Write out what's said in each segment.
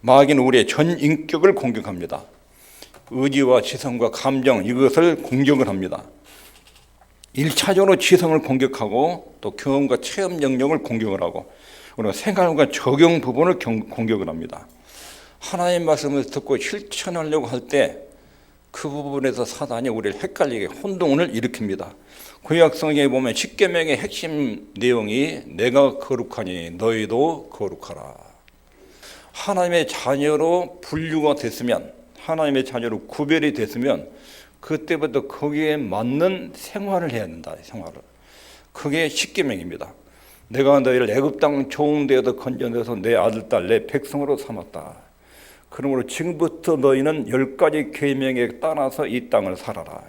마귀는 우리의 전 인격을 공격합니다. 의지와 지성과 감정, 이것을 공격을 합니다. 1차적으로 지성을 공격하고 또 경험과 체험 영역을 공격을 하고 그리고 생활과 적용 부분을 공격을 합니다. 하나님의 말씀을 듣고 실천하려고 할 때 그 부분에서 사단이 우리를 헷갈리게 혼동을 일으킵니다. 구약성경에 보면 십계명의 핵심 내용이 내가 거룩하니 너희도 거룩하라. 하나님의 자녀로 분류가 됐으면, 하나님의 자녀로 구별이 됐으면 그때부터 거기에 맞는 생활을 해야 된다. 생활을. 그게 십계명입니다. 내가 너희를 애굽 땅 종되어서 건져내서 내 아들 딸 내 백성으로 삼았다. 그러므로 지금부터 너희는 10가지 계명에 따라서 이 땅을 살아라.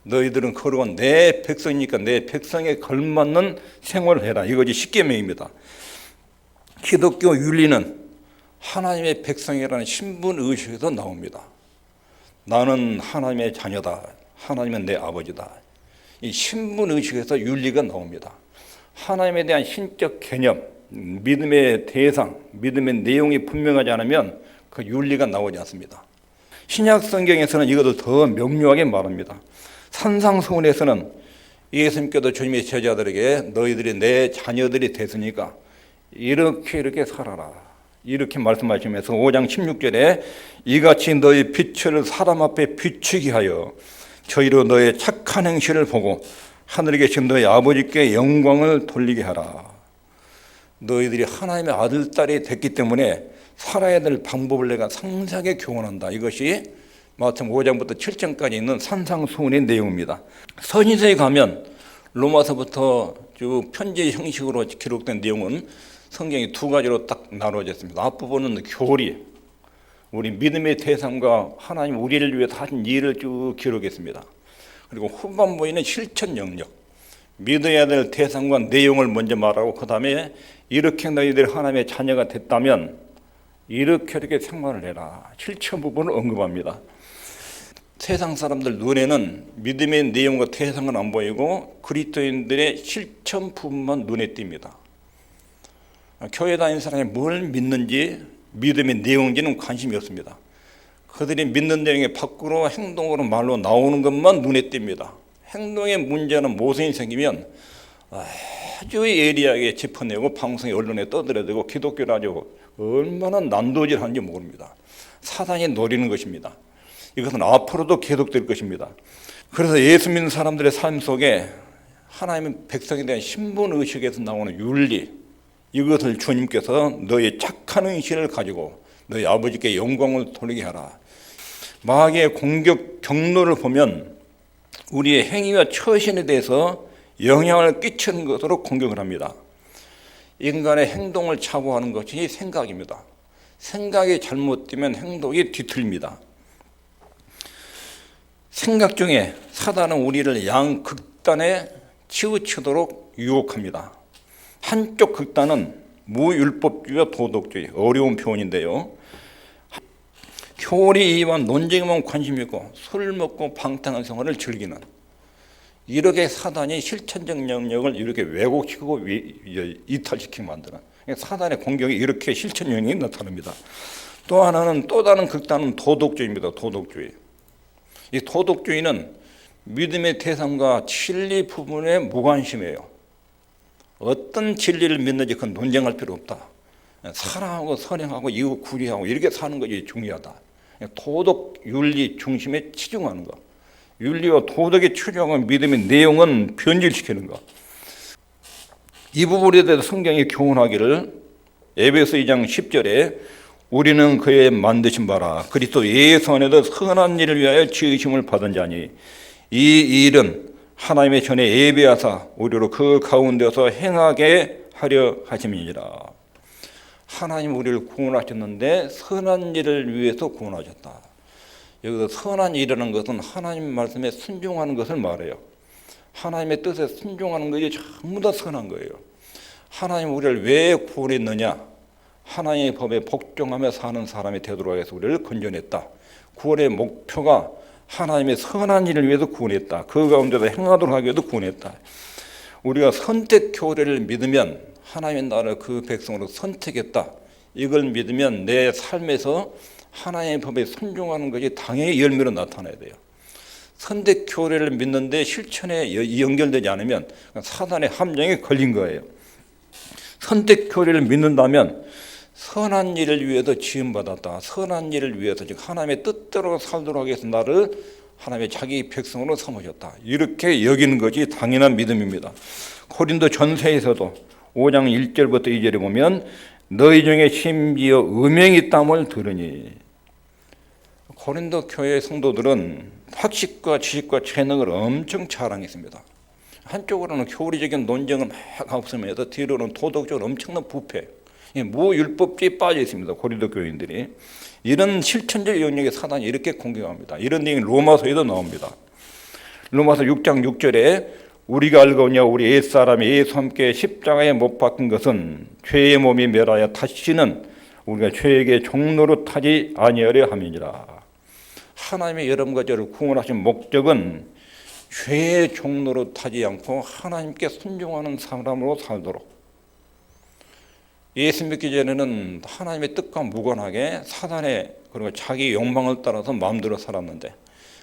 너희들은 거룩한 내 백성이니까 내 백성에 걸맞는 생활을 해라. 이것이 십계명입니다. 기독교 윤리는 하나님의 백성이라는 신분의식에서 나옵니다. 나는 하나님의 자녀다. 하나님은 내 아버지다. 이 신분의식에서 윤리가 나옵니다. 하나님에 대한 신적 개념, 믿음의 대상, 믿음의 내용이 분명하지 않으면 그 윤리가 나오지 않습니다. 신약 성경에서는 이것을 더 명료하게 말합니다. 산상수훈에서는 예수님께서 주님의 제자들에게 너희들이 내 자녀들이 됐으니까 이렇게 살아라. 이렇게 말씀하시면서 5장 16절에 이같이 너희 빛을 사람 앞에 비추게 하여 저희로 너의 착한 행실을 보고 하늘에 계신 너희 아버지께 영광을 돌리게 하라. 너희들이 하나님의 아들, 딸이 됐기 때문에 살아야 될 방법을 내가 상세하게 교훈한다. 이것이 마태복음 5장부터 7장까지 있는 산상수훈의 내용입니다. 서신서에 가면 로마서부터 쭉 편지 형식으로 기록된 내용은 성경이 두 가지로 딱 나눠져 있습니다. 앞부분은 교리, 우리 믿음의 대상과 하나님 우리를 위해서 하신 일을 쭉 기록했습니다. 그리고 후반부에는 실천 영역, 믿어야 될 대상과 내용을 먼저 말하고 그 다음에 이렇게 너희들 하나님의 자녀가 됐다면 이렇게 생활을 해라. 실천 부분을 언급합니다. 세상 사람들 눈에는 믿음의 내용과 대상은 안 보이고 그리스도인들의 실천 부분만 눈에 띕니다. 교회 다니는 사람이 뭘 믿는지 믿음의 내용인지는 관심이 없습니다. 그들이 믿는 내용의 밖으로 행동으로 말로 나오는 것만 눈에 띕니다. 행동의 문제는 모순이 생기면 아주 예리하게 짚어내고 방송에 언론에 떠들어대고 기독교 라디오 얼마나 난도질하는지 모릅니다. 사단이 노리는 것입니다. 이것은 앞으로도 계속될 것입니다. 그래서 예수 믿는 사람들의 삶 속에 하나님의 백성에 대한 신분의식에서 나오는 윤리, 이것을 주님께서 너의 착한 의식을 가지고 너희 아버지께 영광을 돌리게 하라. 마귀의 공격 경로를 보면 우리의 행위와 처신에 대해서 영향을 끼치는 것으로 공격을 합니다. 인간의 행동을 차고하는 것이 생각입니다. 생각이 잘못되면 행동이 뒤틀립니다. 생각 중에 사단은 우리를 양극단에 치우치도록 유혹합니다. 한쪽 극단은 무율법주의와 도덕주의, 어려운 표현인데요. 교리와 논쟁에만 관심이 있고 술 먹고 방탕한 생활을 즐기는, 이렇게 사단이 실천적 영역을 이렇게 왜곡시키고 이탈시키게 만드는, 사단의 공격이 이렇게 실천 영역이 나타납니다. 또 하나는, 또 다른 극단은 도덕주의입니다. 도덕주의. 이 도덕주의는 믿음의 대상과 진리 부분에 무관심해요. 어떤 진리를 믿는지 그건 논쟁할 필요 없다. 사랑하고 선행하고 이웃 구리하고 이렇게 사는 것이 중요하다. 도덕 윤리 중심에 치중하는 것. 윤리와 도덕에 치중한 믿음의 내용은 변질시키는 것. 이 부분에 대해서 성경이 교훈하기를 에베소 2장 10절에 우리는 그의 만드신 바라 그리스도 예수 안에서 선한 일을 위하여 지으심을 받은 자니 이 일은 하나님의 전에 예비하사 우리로 그 가운데서 행하게 하려 하심이니라. 하나님 우리를 구원하셨는데 선한 일을 위해서 구원하셨다. 여기서 선한 일이라는 것은 하나님 말씀에 순종하는 것을 말해요. 하나님의 뜻에 순종하는 것이 전부 다 선한 거예요. 하나님 우리를 왜 구원했느냐? 하나님의 법에 복종하며 사는 사람이 되도록 해서 우리를 건져냈다. 구원의 목표가 하나님의 선한 일을 위해서 구원했다. 그 가운데서 행하도록 하기 위해서 구원했다. 우리가 선택 교례를 믿으면 하나님의 나라를 그 백성으로 선택했다. 이걸 믿으면 내 삶에서 하나님의 법에 순종하는 것이 당연히 열매로 나타나야 돼요. 선택교회를 믿는데 실천에 연결되지 않으면 사단의 함정에 걸린 거예요. 선택교회를 믿는다면 선한 일을 위해서 지음받았다. 선한 일을 위해서 즉 하나님의 뜻대로 살도록 하기 위해서 나를 하나님의 자기 백성으로 삼으셨다. 이렇게 여기는 것이 당연한 믿음입니다. 고린도 전서에서도 5장 1절부터 2절에 보면 너희 중에 심지어 음행이 땀을 들으니, 고린도 교회 성도들은 학식과 지식과 재능을 엄청 자랑했습니다. 한쪽으로는 교리적인 논쟁을 막 앞서면서 뒤로는 도덕적으로 엄청난 부패, 무율법주의에 빠져 있습니다. 고린도 교인들이. 이런 실천적 영역에 사단이 이렇게 공격합니다. 이런 내용이 로마서에도 나옵니다. 로마서 6장 6절에 우리가 알거냐 우리 옛사람이 예수와 함께 십자가에 못 박힌 것은 죄의 몸이 멸하여 다시는 우리가 죄에게 종로로 타지 아니하려 함이니라. 하나님의 여러분과 저를 구원하신 목적은 죄의 종로로 타지 않고 하나님께 순종하는 사람으로 살도록, 예수 믿기 전에는 하나님의 뜻과 무관하게 사단의 그리고 자기 욕망을 따라서 마음대로 살았는데,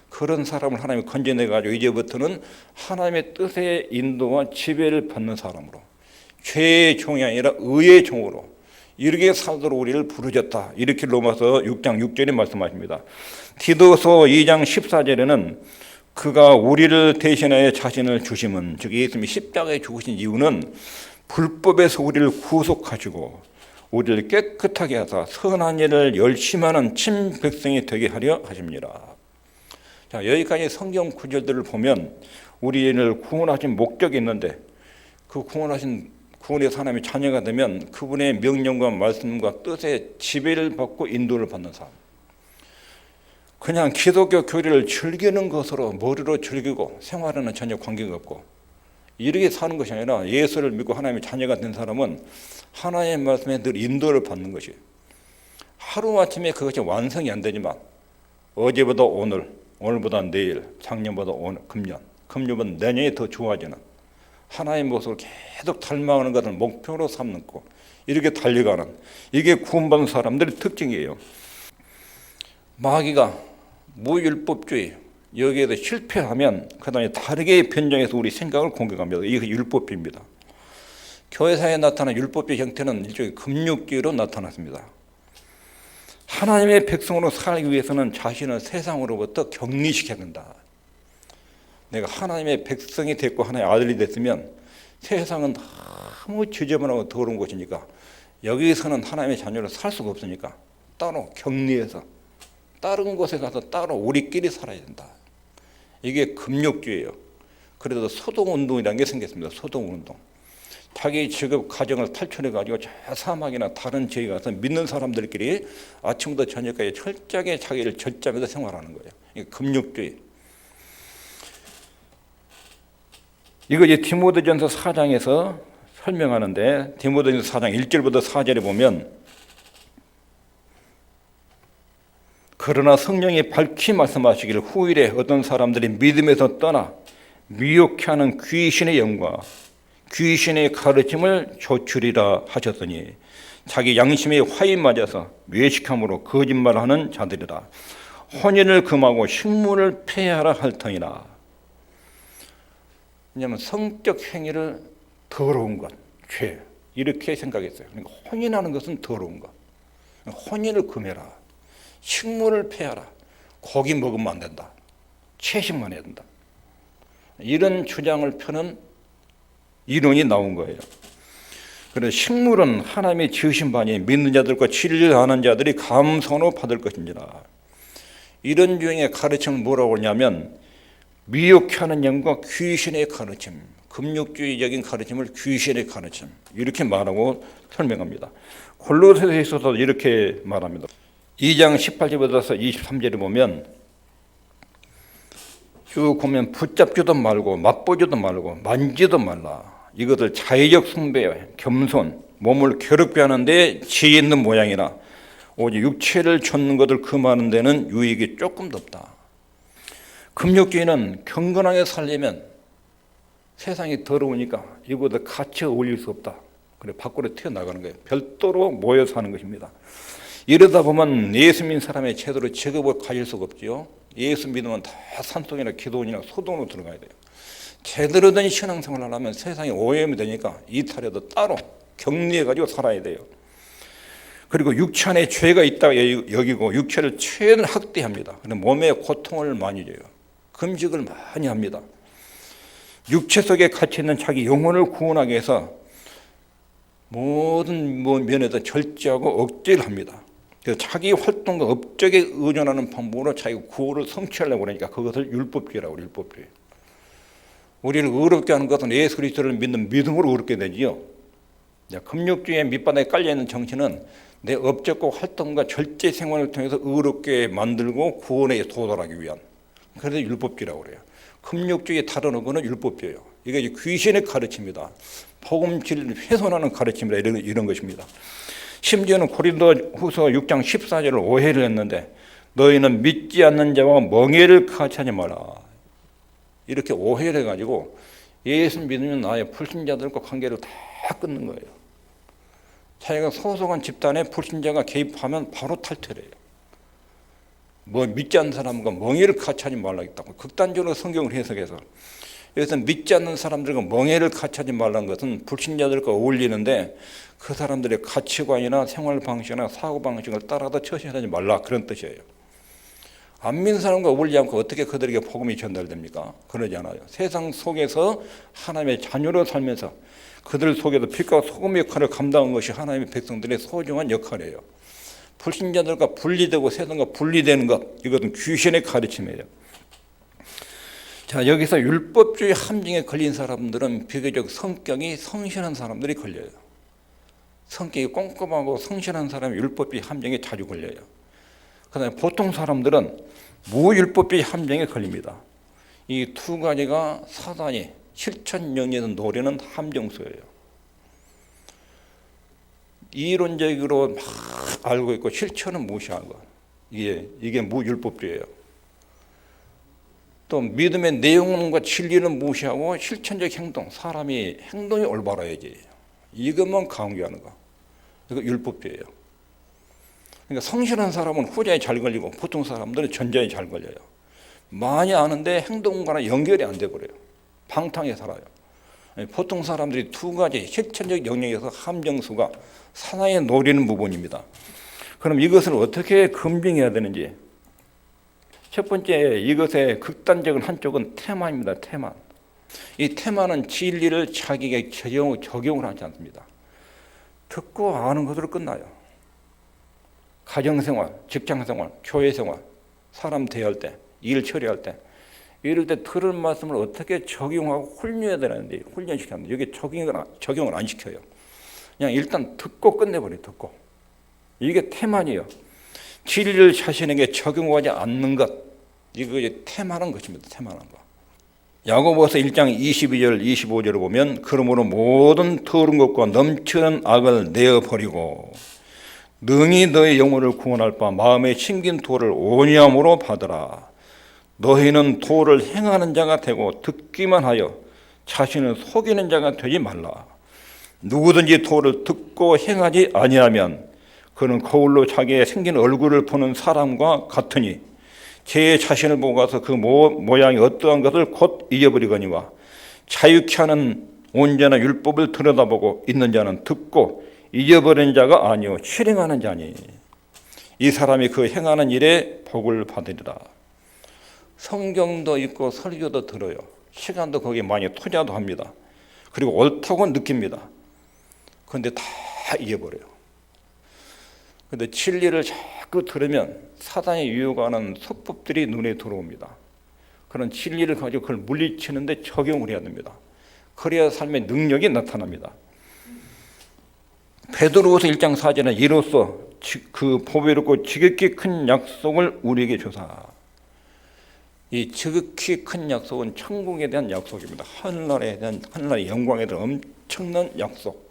그런 사람을 하나님이 건져내가지고 이제부터는 하나님의 뜻의 인도와 지배를 받는 사람으로, 죄의 종이 아니라 의의 종으로 이렇게 살도록 우리를 부르셨다. 이렇게 로마서 6장 6절에 말씀하십니다. 디도서 2장 14절에는 그가 우리를 대신하여 자신을 주심은, 즉 예수님이 십자가에 죽으신 이유는 불법에서 우리를 구속하시고 우리를 깨끗하게 하사 선한 일을 열심히 하는 친백성이 되게 하려 하십니다. 자, 여기까지 성경 구절들을 보면 우리를 구원하신 목적이 있는데, 그 구원하신 구원의 하나님의 자녀가 되면 그분의 명령과 말씀과 뜻의 지배를 받고 인도를 받는 삶. 그냥 기독교 교리를 즐기는 것으로 머리로 즐기고 생활에는 전혀 관계가 없고 이렇게 사는 것이 아니라, 예수를 믿고 하나님의 자녀가 된 사람은 하나님의 말씀에 늘 인도를 받는 것이, 하루아침에 그것이 완성이 안 되지만 어제보다 오늘, 오늘보다 내일, 작년보다 오늘, 금년보다 내년이 더 좋아지는 하나님의 모습을 계속 닮아가는 것을 목표로 삼고 이렇게 달려가는, 이게 구원받은 사람들의 특징이에요. 마귀가 무율법주의 여기에서 실패하면 그 다음에 다르게 변장해서 우리 생각을 공격합니다. 이게 율법주의입니다. 교회사에 나타난 율법주의 형태는 일종의 금욕주의로 나타났습니다. 하나님의 백성으로 살기 위해서는 자신을 세상으로부터 격리시켜야 된다. 내가 하나님의 백성이 됐고 하나님의 아들이 됐으면 세상은 너무 지저분하고 더러운 곳이니까 여기서는 하나님의 자녀로 살 수가 없으니까 따로 격리해서 다른 곳에 가서 따로 우리끼리 살아야 된다. 이게 금욕주의예요. 그래서 소동운동이라는 게 생겼습니다. 소동운동. 자기 직업 가정을 탈출해가지고 저 사막이나 다른 지역에 가서 믿는 사람들끼리 아침부터 저녁까지 철저하게 자기를 절제하면서 생활하는 거예요. 이게 금욕주의. 이거 이제 디모데전서 4장에서 설명하는데, 디모데전서 4장 1절부터 4절에 보면, 그러나 성령이 밝히 말씀하시기를 후일에 어떤 사람들이 믿음에서 떠나 미혹해 하는 귀신의 영과 귀신의 가르침을 조출이라 하셨으니 자기 양심에 화인 맞아서 외식함으로 거짓말하는 자들이라. 혼인을 금하고 식물을 폐하라 할 터이나. 왜냐하면 성적 행위를 더러운 것, 죄 이렇게 생각했어요. 그러니까 혼인하는 것은 더러운 것. 혼인을 금해라. 식물을 폐하라. 고기 먹으면 안 된다. 채식만 해야 된다. 이런 주장을 펴는 이론이 나온 거예요. 그래서 식물은 하나님의 지으신 바니 믿는 자들과 진리를 아는 자들이 감선으로 받을 것인지라. 이런 유형의 가르침을 뭐라고 하냐면 미혹해 하는 영과 귀신의 가르침, 금욕주의적인 가르침을 귀신의 가르침 이렇게 말하고 설명합니다. 골로새서도 이렇게 말합니다. 2장 18절부터 23절에 보면 쭉 보면 붙잡지도 말고 맛보지도 말고 만지도 말라. 이것을 자의적 숭배, 겸손, 몸을 괴롭게 하는데 지혜 있는 모양이라 오직 육체를 좇는 것을 금하는 데는 유익이 조금도 없다. 금욕주의는 경건하게 살려면 세상이 더러우니까 이보다 같이 어울릴 수 없다. 그래 밖으로 튀어나가는 거예요. 별도로 모여 사는 것입니다. 이러다 보면 예수 믿는 사람의 제대로 직업을 가질 수가 없지요. 예수 믿으면 다 산속이나 기도원이나 소동으로 들어가야 돼요. 제대로 된 신앙생활을 하려면 세상에 오염이 되니까 이탈해도 따로 격리해가지고 살아야 돼요. 그리고 육체 안에 죄가 있다고 여기고 육체를 최대한 학대합니다. 몸에 고통을 많이 줘요. 금식을 많이 합니다. 육체 속에 갇혀 있는 자기 영혼을 구원하기 위해서 모든 면에서 절제하고 억제를 합니다. 그래서 자기 활동과 업적에 의존하는 방법으로 자기 구원을 성취하려고 그러니까 그것을 율법주의라고 그래요. 율법주의. 우리를 의롭게 하는 것은 예수 그리스도를 믿는 믿음으로 의롭게 되지요. 금욕주의의 밑바닥에 깔려있는 정신은 내 업적과 활동과 절제 생활을 통해서 의롭게 만들고 구원에 도달하기 위한, 그래서 율법주의라고 그래요. 금욕주의의 다른 어근은 율법주의예요. 이게 귀신의 가르침이다. 복음 진리를 훼손하는 가르침이다. 이런 것입니다. 심지어는 고린도후서 6장 14절을 오해를 했는데 너희는 믿지 않는 자와 멍에를 같이 하지 마라. 이렇게 오해를 해가지고 예수 믿으면 나의 불신자들과 관계를 다 끊는 거예요. 자기가 소속한 집단에 불신자가 개입하면 바로 탈퇴해요. 믿지 않는 사람과 멍에를 같이 하지 말라 했다고 극단적으로 성경을 해석해서, 여기서 믿지 않는 사람들과 멍에를 같이 하지 말라는 것은 불신자들과 어울리는데 그 사람들의 가치관이나 생활 방식이나 사고 방식을 따라서 처신하지 말라, 그런 뜻이에요. 안 믿는 사람과 어울리지 않고 어떻게 그들에게 복음이 전달됩니까? 그러지 않아요. 세상 속에서 하나님의 자녀로 살면서 그들 속에서 빛과 소금 역할을 감당한 것이 하나님의 백성들의 소중한 역할이에요. 불신자들과 분리되고 세상과 분리되는 것, 이것은 귀신의 가르침이에요. 자, 여기서 율법주의 함정에 걸린 사람들은 비교적 성격이 성실한 사람들이 걸려요. 성격이 꼼꼼하고 성실한 사람이 율법주의 함정에 자주 걸려요. 그다음에 보통 사람들은 무율법주의 함정에 걸립니다. 이 두 가지가 사단이 실천명령에서 노리는 함정수예요. 이론적으로 막 알고 있고 실천은 무시하고, 이게 무율법주의예요. 또 믿음의 내용과 진리는 무시하고 실천적 행동, 사람이 행동이 올바라야지, 이것만 강조하는 거, 이거 율법주의예요. 그러니까 성실한 사람은 후자에 잘 걸리고 보통 사람들은 전자에 잘 걸려요. 많이 아는데 행동과는 연결이 안 돼버려요. 방탕하게 살아요. 보통 사람들이 두 가지 실천적 영역에서 함정수가 사나이 노리는 부분입니다. 그럼 이것을 어떻게 검증해야 되는지, 첫 번째, 이것의 극단적인 한쪽은 태만입니다. 태만. 이 태만은 진리를 자기에게 적용을 하지 않습니다. 듣고 아는 것으로 끝나요. 가정생활, 직장생활, 교회생활, 사람 대할 때, 일 처리할 때, 이럴 때 들은 말씀을 어떻게 적용하고 훈련해야 되는데 훈련시켜야 합니다. 여기 적용을 안 시켜요. 그냥 일단 듣고 끝내버려요. 듣고. 이게 태만이에요. 진리를 자신에게 적용하지 않는 것, 이거 태만한 것입니다. 태만한 거. 야고보서 1장 22절 25절을 보면 그러므로 모든 더러운 것과 넘치는 악을 내어버리고 능히 너의 영혼을 구원할 바 마음에 심긴 도를 온유함으로 받으라. 너희는 도를 행하는 자가 되고 듣기만 하여 자신을 속이는 자가 되지 말라. 누구든지 도를 듣고 행하지 아니하면 그는 거울로 자기의 생긴 얼굴을 보는 사람과 같으니 제 자신을 보고 가서 그 모양이 어떠한 것을 곧 잊어버리거니와 자유케 하는 온전한 율법을 들여다보고 있는 자는 듣고 잊어버린 자가 아니요 실행하는 자니 이 사람이 그 행하는 일에 복을 받으리라. 성경도 읽고 설교도 들어요. 시간도 거기에 많이 투자도 합니다. 그리고 옳다고 느낍니다. 그런데 다 잊어버려요. 그런데 진리를 자꾸 들으면 사단이 유혹하는 속법들이 눈에 들어옵니다. 그런 진리를 가지고 그걸 물리치는데 적용을 해야 됩니다. 그래야 삶의 능력이 나타납니다. 베드로후서 1장 4절에 이로써 그 보배롭고 지극히 큰 약속을 우리에게 주사. 이 지극히 큰 약속은 천국에 대한 약속입니다. 하늘나라의 영광에 대한 엄청난 약속.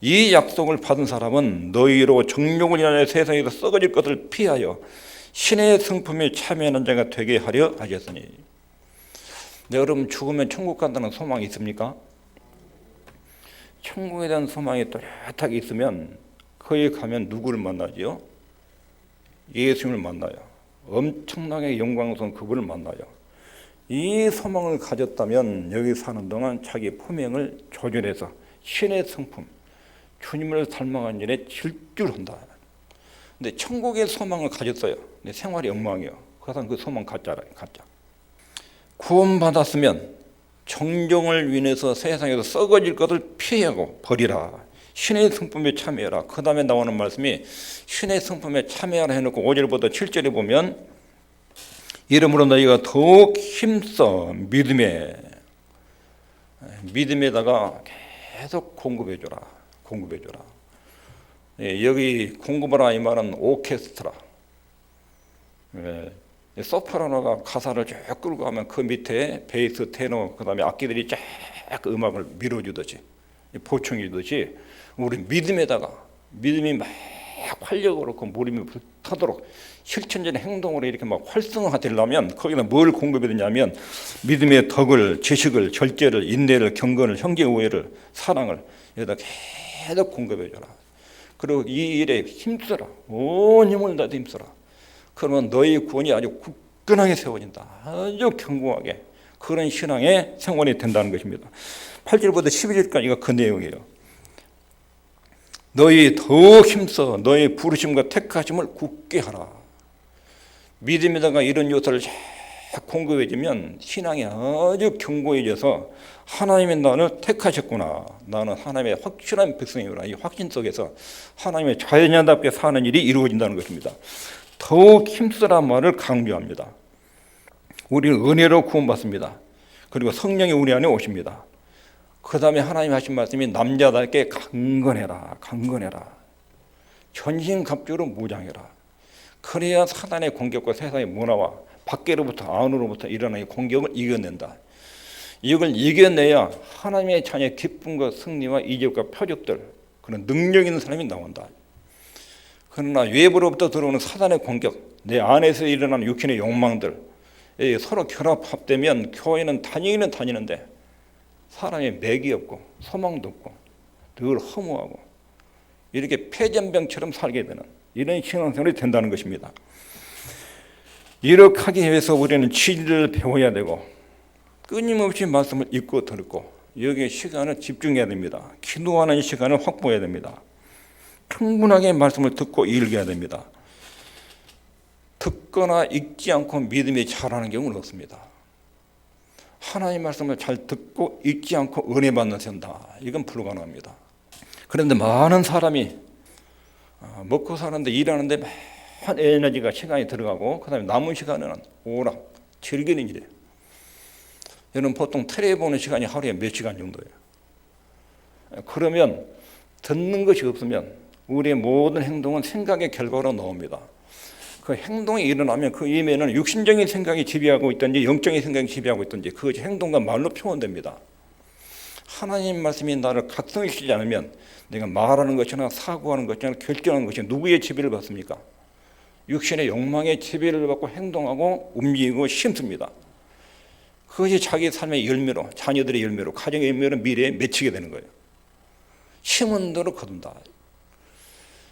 이 약속을 받은 사람은 너희로 정욕을 인하여 세상에서 썩어질 것을 피하여 신의 성품에 참여하는 자가 되게 하려 하셨으니. 여러분 죽으면 천국 간다는 소망이 있습니까? 천국에 대한 소망이 또렷하게 있으면 거기 가면 누구를 만나지요? 예수님을 만나요. 엄청나게 영광스러운 그분을 만나요. 이 소망을 가졌다면 여기 사는 동안 자기 품행을 조절해서 신의 성품, 주님을 닮아가는 일에 질주한다. 근데 천국의 소망을 가졌어요. 근데 생활이 엉망이에요. 그래서 그 소망 가짜라, 가짜. 구원받았으면 정정을 위해서 세상에서 썩어질 것을 피하고 버리라. 신의 성품에 참여해라. 그 다음에 나오는 말씀이 신의 성품에 참여하라 해놓고 5절부터 7절에 보면 이러므로 너희가 더욱 힘써 믿음에다가 계속 공급해줘라. 여기 공급하라 이 말은 오케스트라. 소프라노가 가사를 쭉 끌고 가면 그 밑에 베이스, 테너, 그 다음에 악기들이 쫙 음악을 밀어주듯이 보충해 주듯이 우리 믿음이 막 활력으로 그 몰입이 불타도록 실천적인 행동으로 이렇게 막 활성화되려면 거기다 뭘 공급해야 되냐면 믿음의 덕을, 지식을, 절제를, 인내를, 경건을, 형제 우애를, 사랑을 여기다 계속 공급해줘라. 그리고 이 일에 힘써라. 온 힘을 다해 힘써라. 그러면 너희 구원이 아주 굳건하게 세워진다. 아주 견고하게 그런 신앙의 생활이 된다는 것입니다. 8절부터 12절까지가 그 내용이에요. 너희 더욱 힘써 너희 부르심과 택하심을 굳게 하라. 믿음에다가 이런 요소를 쫙 공급해주면 신앙이 아주 견고해져서 하나님의 나를 택하셨구나. 나는 하나님의 확실한 백성이구나. 이 확신 속에서 하나님의 자연인답게 사는 일이 이루어진다는 것입니다. 더욱 힘쓰라 말을 강조합니다. 우리는 은혜로 구원받습니다. 그리고 성령이 우리 안에 오십니다. 그 다음에 하나님 하신 말씀이 남자답게 강건해라. 전신갑주로 무장해라. 그래야 사단의 공격과 세상의 문화와 밖으로부터 안으로부터 일어나는 공격을 이겨낸다. 이걸 이겨내야 하나님의 자녀의 기쁨과 승리와 이적과 표적들, 그런 능력 있는 사람이 나온다. 그러나 외부로부터 들어오는 사단의 공격, 내 안에서 일어나는 육신의 욕망들 서로 결합되면 교회는 다니기는 다니는데 사람의 맥이 없고 소망도 없고 늘 허무하고 이렇게 폐전병처럼 살게 되는 이런 신앙생활이 된다는 것입니다. 이렇게 하기 위해서 우리는 진리를 배워야 되고 끊임없이 말씀을 읽고 듣고 여기에 시간을 집중해야 됩니다. 기도하는 시간을 확보해야 됩니다. 충분하게 말씀을 듣고 읽어야 됩니다. 듣거나 읽지 않고 믿음이 자라는 경우는 없습니다. 하나님 말씀을 잘 듣고 읽지 않고 은혜 받는 된다. 이건 불가능합니다. 그런데 많은 사람이 먹고 사는데 일하는데 많은 에너지가 시간이 들어가고 그 다음에 남은 시간은 오락, 즐기는 일이에요. 여러분 보통 텔레비 보는 시간이 하루에 몇 시간 정도예요. 그러면 듣는 것이 없으면 우리의 모든 행동은 생각의 결과로 나옵니다. 그 행동이 일어나면 그 이면은 육신적인 생각이 지배하고 있든지 영적인 생각이 지배하고 있든지 그것이 행동과 말로 표현됩니다. 하나님 말씀이 나를 각성시키지 않으면 내가 말하는 것이나 사고하는 것이나 결정하는 것이 누구의 지배를 받습니까? 육신의 욕망의 지배를 받고 행동하고 움직이고 심습니다. 그것이 자기 삶의 열매로, 자녀들의 열매로, 가정의 열매로 미래에 맺히게 되는 거예요. 심은 대로 거둔다.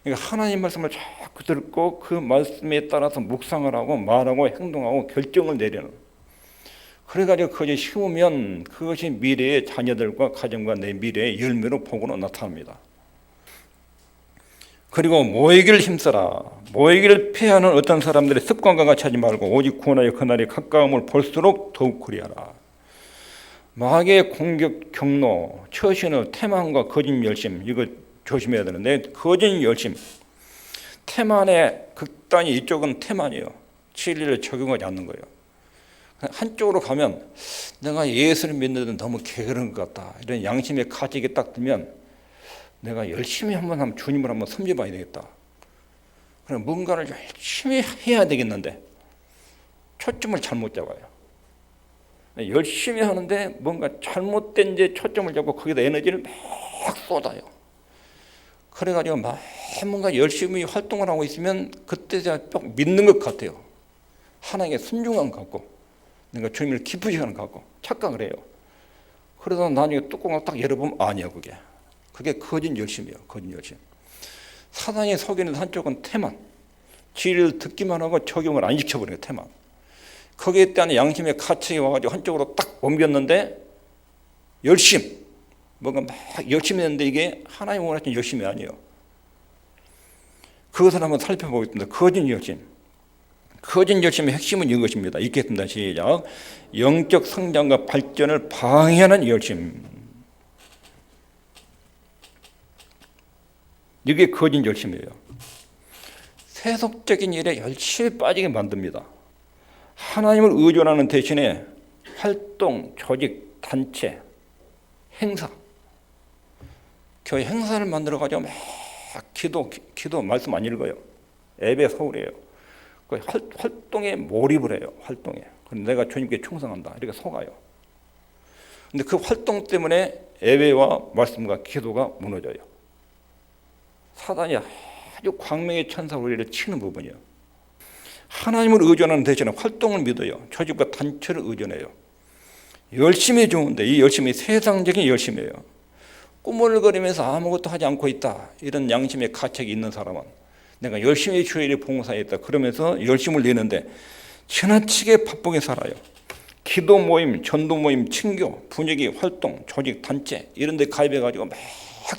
그러니까 하나님 말씀을 자꾸 듣고 그 말씀에 따라서 묵상을 하고 말하고 행동하고 결정을 내리는. 그래가지고 그것이 심으면 그것이 미래의 자녀들과 가정과 내 미래의 열매로 복으로 나타납니다. 그리고 모이기를 힘써라. 모이기를 피하는 어떤 사람들의 습관과 같이 하지 말고 오직 구원하여 그날이 가까움을 볼수록 더욱 그리하라. 마귀의 공격 경로, 처신의 태만과 거짓 열심, 이거 조심해야 되는데 거짓 열심, 태만의 극단이 이쪽은 태만이에요. 진리를 적용하지 않는 거예요. 한쪽으로 가면 내가 예수를 믿는 데 너무 게으른 것 같다. 이런 양심의 가책이 딱 들면 내가 열심히 한번 주님을 한번 섬겨봐야 되겠다. 그럼 뭔가를 열심히 해야 되겠는데 초점을 잘못 잡아요. 열심히 하는데 뭔가 잘못된 데 초점을 잡고 거기다 에너지를 막 쏟아요. 그래가지고 막 뭔가 열심히 활동을 하고 있으면 그때 제가 꼭 믿는 것 같아요. 하나님께 순종한 것 같고 내가 주님을 기쁘시하는 것 같고 착각을 해요. 그러다 나중에 뚜껑을 딱 열어보면 아니야 그게. 그게 거짓 열심이에요. 거짓 열심. 사단이 속이는 한쪽은 태만, 진리를 듣기만 하고 적용을 안 시켜버려요. 태만. 거기에 대한 양심의 가책이 와가지고 한쪽으로 딱 옮겼는데 열심, 뭔가 막 열심히 했는데 이게 하나님 원하시는 열심이 아니에요. 그것을 한번 살펴보겠습니다. 거짓 열심. 거짓 열심의 핵심은 이것입니다. 읽겠습니다. 시작. 영적 성장과 발전을 방해하는 열심. 이게 거짓 열심이에요. 세속적인 일에 열심히 빠지게 만듭니다. 하나님을 의존하는 대신에 활동, 조직, 단체, 행사, 교회 행사를 만들어가지고 막 기도 말씀 안 읽어요. 예배 서울이에요. 그 활동에 몰입을 해요. 활동에. 내가 주님께 충성한다. 이렇게 속아요. 근데 그 활동 때문에 예배와 말씀과 기도가 무너져요. 사단이 아주 광명의 천사로 우리를 치는 부분이에요. 하나님을 의존하는 대신에 활동을 믿어요. 조직과 단체를 의존해요. 열심히 좋은데 이 열심이 세상적인 열심이에요. 꾸물거리면서 아무것도 하지 않고 있다. 이런 양심의 가책이 있는 사람은 내가 열심히 주의 일에 봉사했다. 그러면서 열심을 내는데 지나치게 바쁘게 살아요. 기도 모임, 전도 모임, 친교, 분위기, 활동, 조직, 단체 이런 데 가입해가지고 막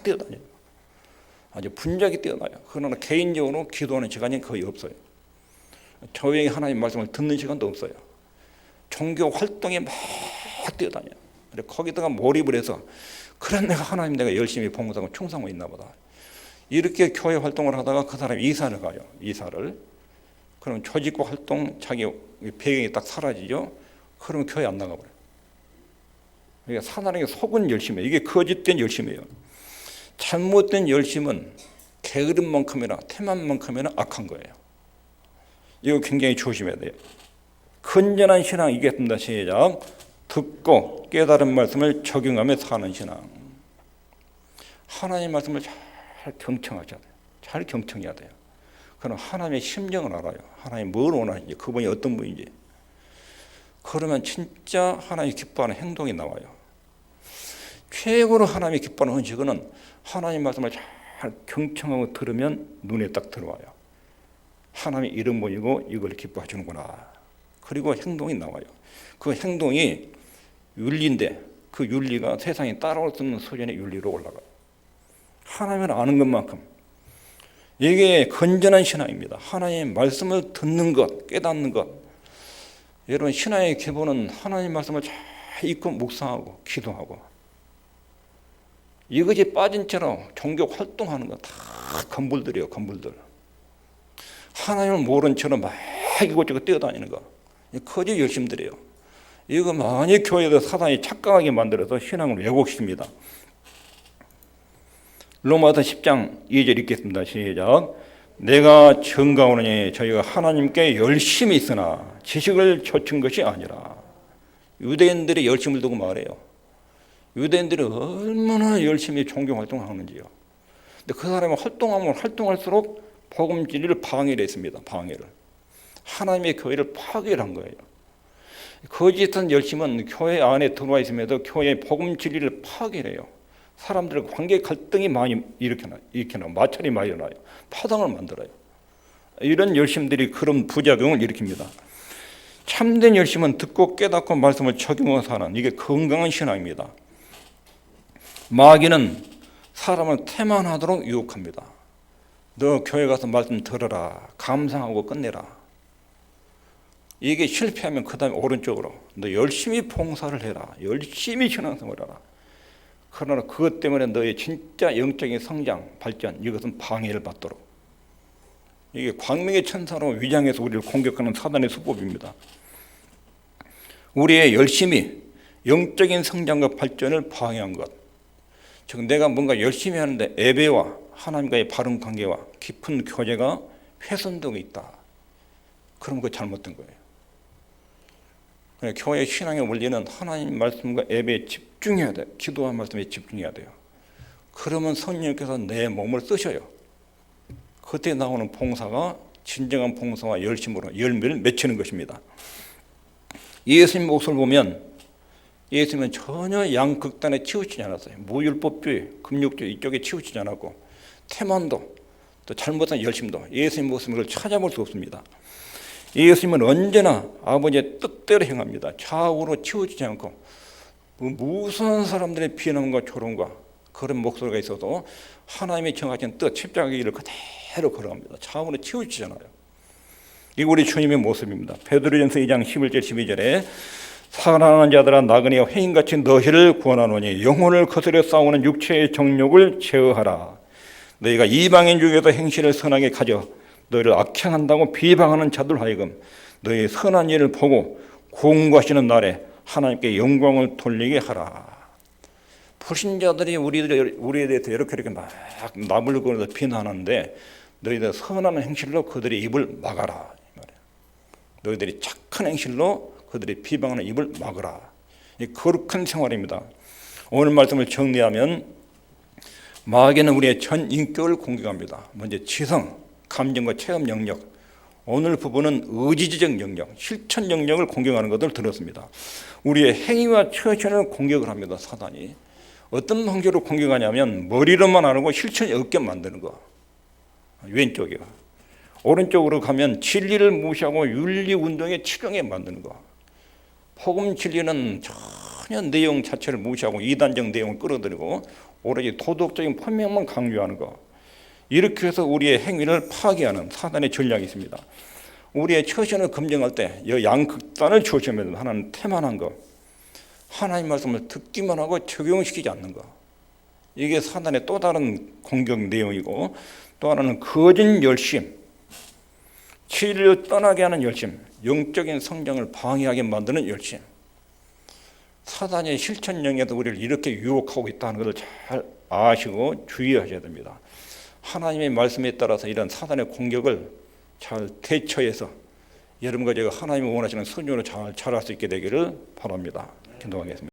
뛰어다녀요. 아주 분주하게 뛰어다녀요. 그러나 개인적으로 기도하는 시간이 거의 없어요. 조용히 하나님 말씀을 듣는 시간도 없어요. 종교 활동에 막 뛰어다녀요. 거기다가 몰입을 해서 그래 내가 열심히 봉사하고 충성하고 있나 보다. 이렇게 교회 활동을 하다가 그 사람이 이사를 가요. 이사를. 그럼 조직과 활동 자기 배경이 딱 사라지죠. 그러면 교회 안 나가버려요. 그러니까 사단에게 속은 열심이에요. 이게 거짓된 열심이에요. 잘못된 열심은 게으름만큼이나 태만만큼이나 악한 거예요. 이거 굉장히 조심해야 돼요. 건전한 신앙 이겠습니다. 시작. 듣고 깨달은 말씀을 적용하며 사는 신앙. 하나님 말씀을 잘 경청하셔야 돼요. 잘 경청해야 돼요. 그럼 하나님의 심정을 알아요. 하나님 뭘 원하는지, 그분이 어떤 분인지. 그러면 진짜 하나님이 기뻐하는 행동이 나와요. 최고로 하나님이 기뻐하는 헌식은 하나님 말씀을 잘 경청하고 들으면 눈에 딱 들어와요. 하나님의 이름 보이고 이걸 기뻐해 주는구나. 그리고 행동이 나와요. 그 행동이 윤리인데 그 윤리가 세상에 따라올 수 없는 수준의 윤리로 올라가요. 하나님을 아는 것만큼 이게 건전한 신앙입니다. 하나님의 말씀을 듣는 것, 깨닫는 것. 여러분 신앙의 기본은 하나님 말씀을 잘 읽고 묵상하고 기도하고 이것이 빠진 채로 종교 활동하는 거 다 건불들이에요. 건불들. 하나님을 모른 채로 막 이곳저곳 뛰어다니는 거. 거짓 열심들이에요. 이거 많이 교회에서 사단이 착각하게 만들어서 신앙을 왜곡시킵니다. 로마서 10장 2절 읽겠습니다. 시작. 내가 증거하노니 저희가 하나님께 열심히 있으나 지식을 좇은 것이 아니라. 유대인들이 열심을 두고 말해요. 유대인들이 얼마나 열심히 종교활동을 하는지요. 근데 그 사람이 활동하면 활동할수록 복음 진리를 방해를 했습니다. 방해를. 하나님의 교회를 파괴를 한 거예요. 거짓한 열심은 교회 안에 들어와 있음에도 교회의 복음 진리를 파괴를 해요. 사람들과 관계 갈등이 많이 일으켜나요. 마찰이 많이 일어나요. 파당을 만들어요. 이런 열심들이 그런 부작용을 일으킵니다. 참된 열심은 듣고 깨닫고 말씀을 적용하고 사는 이게 건강한 신앙입니다. 마귀는 사람을 태만하도록 유혹합니다. 너 교회 가서 말씀 들어라. 감상하고 끝내라. 이게 실패하면 그 다음에 오른쪽으로 너 열심히 봉사를 해라. 열심히 신앙생활을 하라. 그러나 그것 때문에 너의 진짜 영적인 성장, 발전 이것은 방해를 받도록. 이게 광명의 천사로 위장해서 우리를 공격하는 사단의 수법입니다. 우리의 열심이 영적인 성장과 발전을 방해한 것. 즉 내가 뭔가 열심히 하는데 예배와 하나님과의 바른 관계와 깊은 교제가 훼손되고 있다. 그럼 그거 잘못된 거예요. 교회 신앙의 원리는 하나님 말씀과 예배에 집중해야 돼요. 기도와 말씀에 집중해야 돼요. 그러면 성령께서 내 몸을 쓰셔요. 그때 나오는 봉사가 진정한 봉사와 열심으로 열매를 맺히는 것입니다. 예수님 모습을 보면 예수님은 전혀 양극단에 치우치지 않았어요. 무율법주의, 금욕주의 이쪽에 치우치지 않았고 태만도 또 잘못한 열심도 예수님 모습을 찾아볼 수 없습니다. 예수님은 언제나 아버지의 뜻대로 행합니다. 좌우로 치우치지 않고 무수한 사람들의 비난과 조롱과 그런 목소리가 있어도 하나님의 정하신 뜻, 십자가의 길을 그대로 걸어갑니다. 좌우로 치우치지 않아요. 이게 우리 주님의 모습입니다. 베드로전서 2장 11절 12절에 사랑하는 자들아 나그네와 회인같이 너희를 구원하노니 영혼을 거스려 싸우는 육체의 정욕을 제어하라. 너희가 이방인 중에서 행실을 선하게 가져 너희를 악행한다고 비방하는 자들 하여금 너희의 선한 일을 보고 공고하시는 날에 하나님께 영광을 돌리게 하라. 불신자들이 우리에 대해서 이렇게 막 나불거려서 비난하는데 너희들 선한 행실로 그들의 입을 막아라. 너희들이 착한 행실로 그들의 비방하는 입을 막으라. 이 거룩한 생활입니다. 오늘 말씀을 정리하면 마귀는 우리의 전 인격을 공격합니다. 먼저 지성, 감정과 체험 영역, 오늘 부분은 의지적 영역, 실천 영역을 공격하는 것을 들었습니다. 우리의 행위와 처신을 공격을 합니다. 사단이 어떤 방식으로 공격하냐면 머리로만 하고 실천이 없게 만드는 거. 왼쪽이요. 오른쪽으로 가면 진리를 무시하고 윤리운동의 치경에 만드는 거. 복음 진리는 전혀 내용 자체를 무시하고 이단적 내용을 끌어들이고 오로지 도덕적인 표명만 강조하는 거. 이렇게 해서 우리의 행위를 파괴하는 사단의 전략이 있습니다. 우리의 처신을 검증할 때 이 양극단을 조심해야 됩니다. 하나는 태만한 거, 하나님 말씀을 듣기만 하고 적용시키지 않는 거. 이게 사단의 또 다른 공격 내용이고, 또 하나는 거짓 열심, 진리를 떠나게 하는 열심, 영적인 성장을 방해하게 만드는 열심. 사단의 실천 영역에서 우리를 이렇게 유혹하고 있다는 것을 잘 아시고 주의하셔야 됩니다. 하나님의 말씀에 따라서 이런 사단의 공격을 잘 대처해서 여러분과 제가 하나님이 원하시는 순종으로 잘 할 수 있게 되기를 바랍니다. 기도하겠습니다.